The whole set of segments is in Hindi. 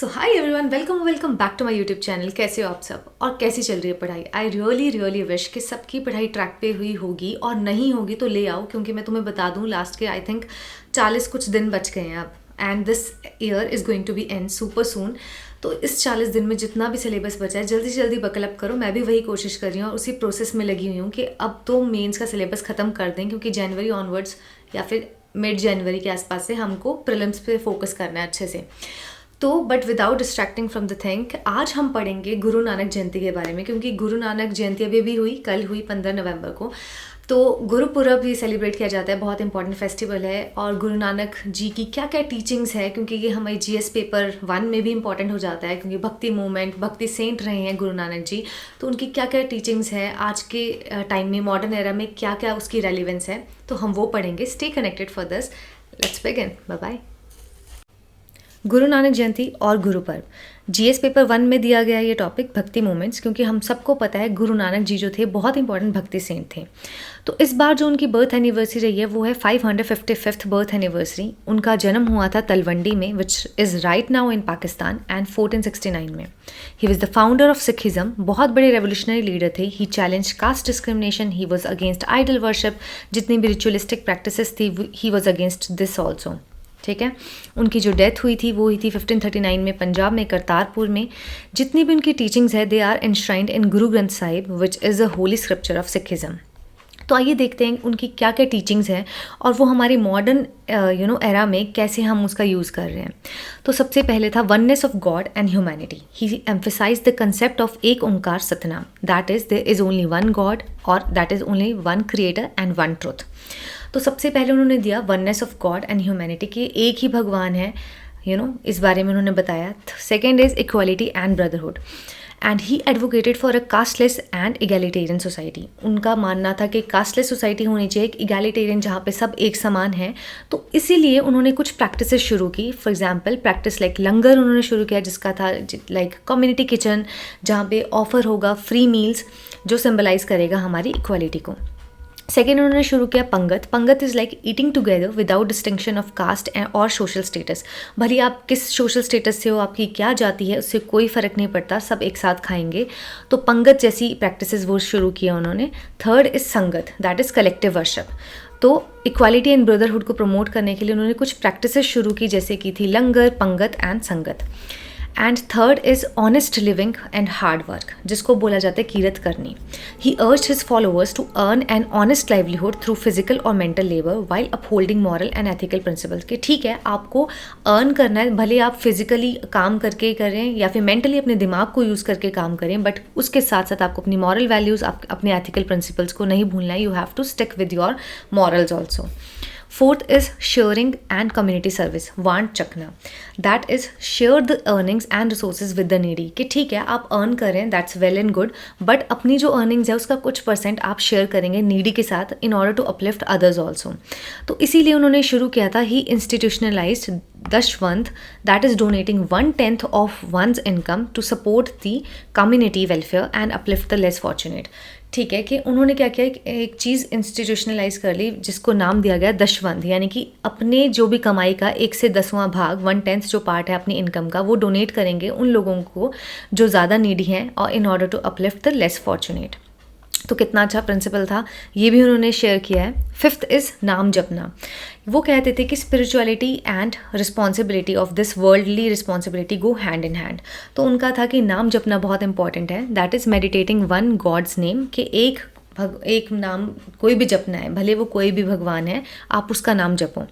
So hi everyone, welcome back to my YouTube channel. कैसे हो आप सब और कैसी चल रही है पढ़ाई? आई रियली विश कि सबकी पढ़ाई ट्रैक पे हुई होगी, और नहीं होगी तो ले आओ, क्योंकि मैं तुम्हें बता दूं लास्ट के आई थिंक 40 कुछ दिन बच गए हैं अब, and this year is going to be and super soon. तो इस 40 दिन में जितना भी सिलेबस बचा है जल्दी से जल्दी बकल अप करो। मैं भी वही कोशिश कर रही हूँ और उसी प्रोसेस में लगी हुई हूँ कि अब तो मेंस का सिलेबस ख़त्म कर दें, क्योंकि जनवरी ऑनवर्ड्स या फिर मिड जनवरी के आसपास से हमको प्रीलिम्स पे फोकस करना है अच्छे से। तो but without distracting from the thing, आज हम पढ़ेंगे गुरु नानक जयंती के बारे में, क्योंकि गुरु नानक जयंती अभी भी हुई, कल हुई 15 नवंबर को। तो गुरुपुरब भी सेलिब्रेट किया जाता है, बहुत इंपॉर्टेंट फेस्टिवल है। और गुरु नानक जी की क्या क्या टीचिंग्स है, क्योंकि ये हमारी जीएस पेपर 1 में भी इंपॉर्टेंट हो जाता है, क्योंकि भक्ति मूवमेंट, भक्ति सेंट रहे हैं गुरु नानक जी। तो उनकी क्या क्या टीचिंग्स है आज के टाइम में, मॉडर्न एरा में क्या क्या उसकी रेलिवेंस है, तो हम वो पढ़ेंगे। Stay connected for this. Let's begin. Bye bye. Guru Nanak जयंती और गुरुपर्व, जीएस पेपर 1 में दिया गया ये टॉपिक भक्ति मोमेंट्स, क्योंकि हम सबको पता है गुरु नानक जी जो थे बहुत इंपॉर्टेंट भक्ति सेंट थे। तो इस बार जो उनकी बर्थ एनिवर्सरी रही है वो है 555th बर्थ एनिवर्सरी। उनका जन्म हुआ था तलवंडी में, which is right now in Pakistan, and 1469 में। He was the founder of Sikhism, बहुत बड़े रेवोल्यूशनरी लीडर थे। He challenge caste discrimination, he was against idol worship, जितनी भी रिचुअलिस्टिक प्रैक्टिसेस थी he was against this also. ठीक है। उनकी जो डेथ हुई थी वो हुई थी 1539 में पंजाब में करतारपुर में। जितनी भी उनकी टीचिंग्स है they are enshrined in Guru Granth Sahib, which is a Holi scripture of Sikhism. तो आइए देखते हैं उनकी क्या क्या टीचिंग्स हैं और वो हमारे मॉडर्न एरा में कैसे हम उसका यूज़ कर रहे हैं। तो सबसे पहले था oneness of God and humanity. He emphasise the concept of Ek Onkar Satnam, that is there is only one God और that is only one creator and one truth. तो सबसे पहले उन्होंने दिया oneness of God and humanity, कि एक ही भगवान है, इस बारे में उन्होंने बताया। Second is equality and brotherhood, and he advocated for a casteless and egalitarian society. उनका मानना था कि कास्टलेस सोसाइटी होनी चाहिए, एक इगैलिटेरियन जहाँ पे सब एक समान है। तो इसीलिए उन्होंने कुछ प्रैक्टिसेस शुरू की। फॉर एग्जांपल प्रैक्टिस लाइक लंगर उन्होंने शुरू किया, जिसका था लाइक कम्युनिटी किचन, जहाँ पे ऑफर होगा फ्री मील्स, जो सिंबलाइज करेगा हमारी इक्वालिटी को। सेकेंड उन्होंने शुरू किया पंगत। Pangat is like eating together without distinction of caste और सोशल स्टेटस। भले आप किस सोशल स्टेटस से हो, आपकी क्या जाति है, उससे कोई फ़र्क नहीं पड़ता, सब एक साथ खाएंगे। तो पंगत जैसी प्रैक्टिसेस वो शुरू किया उन्होंने। थर्ड इज़ संगत, दैट इज़ कलेक्टिव वर्शिप। तो इक्वालिटी एंड ब्रदरहुड को प्रमोट करने के लिए उन्होंने कुछ प्रैक्टिसेस शुरू की, जैसे की थी लंगर, pangat and sangat. And third is honest living and hard work, जिसको बोला जाता है kirat karni. He urged his followers to earn an honest livelihood through physical और mental labour while upholding moral and ethical principles. कि ठीक है, आपको अर्न करना है, भले आप फिजिकली काम करके करें या फिर मेंटली अपने दिमाग को यूज़ करके काम करें, बट उसके साथ साथ आपको अपनी मॉरल वैल्यूज़, अपने एथिकल प्रिंसिपल्स को नहीं भूलना है। You have to stick with your morals also. Fourth is sharing and community service, Vand Chakna, that is share the earnings and resources with the needy. कि ठीक है, आप अर्न करें, that's well and good, but अपनी जो अर्निंग्स है उसका कुछ % आप शेयर करेंगे नीडी के साथ, in order to uplift others also. तो इसीलिए उन्होंने शुरू किया था ही institutionalised Dasvandh, that is donating 1/10 of one's income to support the community welfare and uplift the less fortunate. ठीक है, कि उन्होंने क्या किया, एक चीज़ इंस्टीट्यूशनलाइज कर ली, जिसको नाम दिया गया दशवंत, यानी कि अपने जो भी कमाई का 1 से 10वां भाग, 1/10 जो पार्ट है अपनी इनकम का, वो डोनेट करेंगे उन लोगों को जो ज़्यादा नीडी हैं, और in order to uplift the less fortunate. तो कितना अच्छा प्रिंसिपल था, ये भी उन्होंने शेयर किया है। फिफ्थ इज़ नाम जपना। वो कहते थे कि spirituality and responsibility of this worldly responsibility go hand in hand. तो उनका था कि नाम जपना बहुत इंपॉर्टेंट है, that is meditating one God's name, कि एक नाम कोई भी जपना है, भले वो कोई भी भगवान है, आप उसका नाम जपो।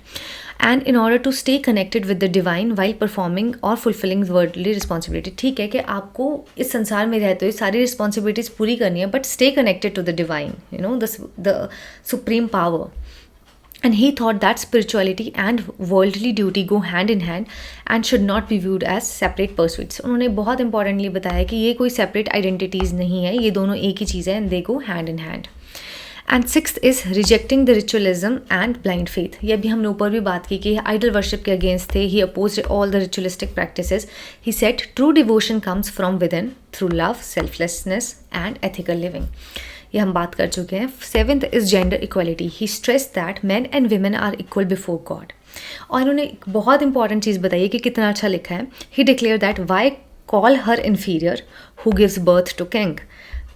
And in order to stay connected with the divine while performing और फुलफिलिंग वर्ल्डली रिस्पॉन्सिबिलिटी। ठीक है कि आपको इस संसार में रहते हुए सारी रिस्पॉन्सिबिलिटीज़ पूरी करनी है, but stay connected to the divine, the supreme power. And he thought that spirituality and worldly duty go hand in hand and should not be viewed as separate pursuits. उन्होंने बहुत इंपॉर्टेंटली बताया कि ये कोई सेपरेट आइडेंटिटीज़ नहीं है, ये दोनों एक ही चीज़ है, and they go hand in hand. And sixth is rejecting the ritualism and blind faith. ये भी हमने ऊपर भी बात की कि आइडल वर्शिप के अगेंस्ट थे। He opposed all the ritualistic practices. He said true devotion comes from within through love, selflessness and ethical living. ये हम बात कर चुके हैं। Seventh is gender equality. He stress that man and women are equal before God. और इन्होंने एक बहुत इंपॉर्टेंट चीज़ बताई है कि कितना अच्छा लिखा है। He declare that why call her inferior who gives birth to king.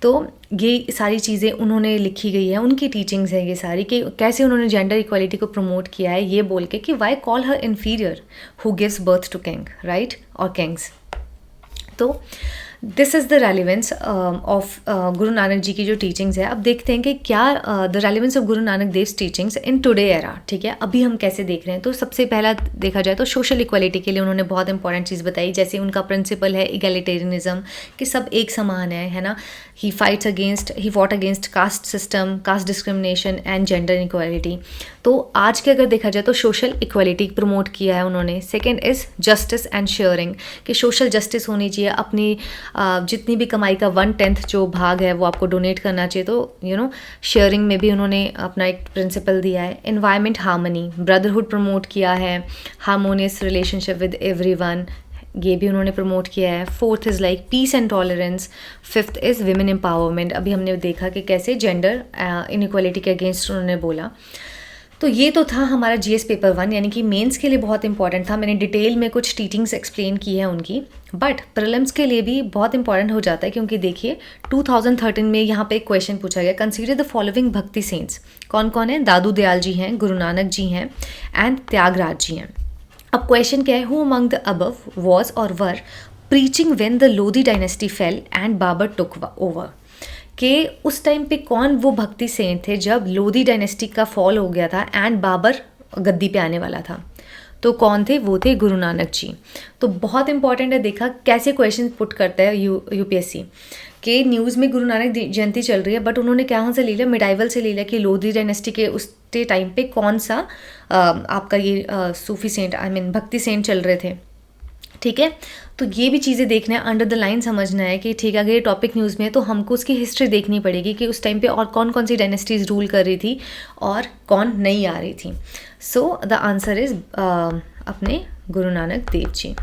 तो ये सारी चीज़ें उन्होंने लिखी गई है, उनकी टीचिंग्स है ये सारी, कि कैसे उन्होंने जेंडर इक्वालिटी को प्रमोट किया है ये बोल के कि why call her inferior who gives birth to king, right, और किंग्स। तो this is the relevance of Guru Nanak जी की जो टीचिंग्स है। अब देखते हैं कि क्या the relevance of Guru Nanak Dev's teachings in today era, ठीक है, अभी हम कैसे देख रहे हैं। तो सबसे पहला देखा जाए तो सोशल इक्वालिटी के लिए उन्होंने बहुत इंपॉर्टेंट चीज़ बताई, जैसे उनका प्रिंसिपल है इगैलिटेरियनिज्म, कि सब एक समान है ना। He fought against caste system, caste discrimination and gender equality. तो आज के अगर देखा जाए तो सोशल इक्वालिटी प्रमोट किया है उन्होंने। Second is justice and sharing, कि सोशल जस्टिस होनी चाहिए, अपनी जितनी भी कमाई का 1/10 जो भाग है वो आपको डोनेट करना चाहिए। तो शेयरिंग में भी उन्होंने अपना एक प्रिंसिपल दिया है। एनवायरनमेंट हार्मनी, ब्रदरहुड प्रमोट किया है, हार्मोनियस रिलेशनशिप विद एवरीवन, ये भी उन्होंने प्रमोट किया है। Fourth is like peace and tolerance. Fifth is women empowerment, अभी हमने देखा कि कैसे जेंडर इनइक्वालिटी के अगेंस्ट उन्होंने बोला। तो ये तो था हमारा जीएस पेपर 1, यानी कि मेंस के लिए बहुत इंपॉर्टेंट था। मैंने डिटेल में कुछ टीचिंग्स एक्सप्लेन की है उनकी, बट प्रीलिम्स के लिए भी बहुत इंपॉर्टेंट हो जाता है, क्योंकि देखिए 2013 में यहाँ पे एक क्वेश्चन पूछा गया, कंसीडर द फॉलोइंग भक्ति सेंट्स। कौन कौन है? दादू दयाल जी हैं, गुरु नानक जी हैं एंड त्यागराज जी हैं। अब क्वेश्चन क्या है, who among the above was और were preaching when the Lodhi dynasty fell and Babur took over, कि उस टाइम पे कौन वो भक्ति सेंट थे जब लोधी डायनेस्टी का फॉल हो गया था एंड बाबर गद्दी पे आने वाला था। तो कौन थे? वो थे गुरु नानक जी। तो बहुत इंपॉर्टेंट है, देखा कैसे क्वेश्चन पुट करता है यूपीएससी के। न्यूज़ में गुरु नानक जयंती चल रही है, बट उन्होंने कहाँ से ले लिया? मिडाइवल से ले लिया, कि लोधी डायनेस्टी के उस टाइम पे कौन सा आपका ये सूफी सेंट, भक्ति सेंट चल रहे थे, ठीक है। तो ये भी चीज़ें देखना है, अंडर द लाइन समझना है कि ठीक है, अगर ये टॉपिक न्यूज़ में है तो हमको उसकी हिस्ट्री देखनी पड़ेगी कि उस टाइम पे और कौन कौन सी डायनेस्टीज़ रूल कर रही थी और कौन नहीं आ रही थी। सो द आंसर इज़ अपने गुरु नानक देव जी।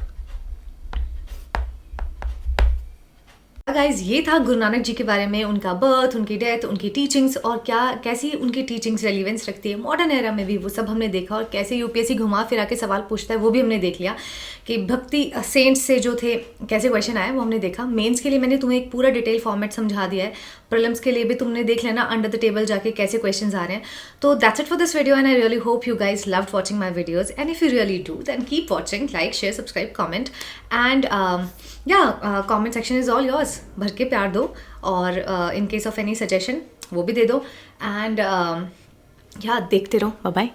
गाइज, ये था गुरु नानक जी के बारे में, उनका बर्थ, उनकी डेथ, उनकी टीचिंग्स और कैसी उनकी टीचिंग्स रेलिवेंस रखती है मॉडर्न एरा में भी, वो सब हमने देखा। और कैसे यूपीएससी घुमा फिरा के सवाल पूछता है वो भी हमने देख लिया, कि भक्ति सेंट्स से जो थे कैसे क्वेश्चन आए वो हमने देखा। मेंस के लिए मैंने तुम्हें एक पूरा डिटेल फॉर्मेट समझा दिया है, प्रीलिम्स के लिए भी तुमने देख लेना अंडर द टेबल जाके कैसे क्वेश्चंस आ रहे हैं। तो that's it for this video and I really hope you guys loved watching my videos, and if you really do then keep watching, like, share, subscribe, comment and comment section is all yours. भर के प्यार दो, और in case of any suggestion वो भी दे दो, एंड देखते रहो। Bye bye.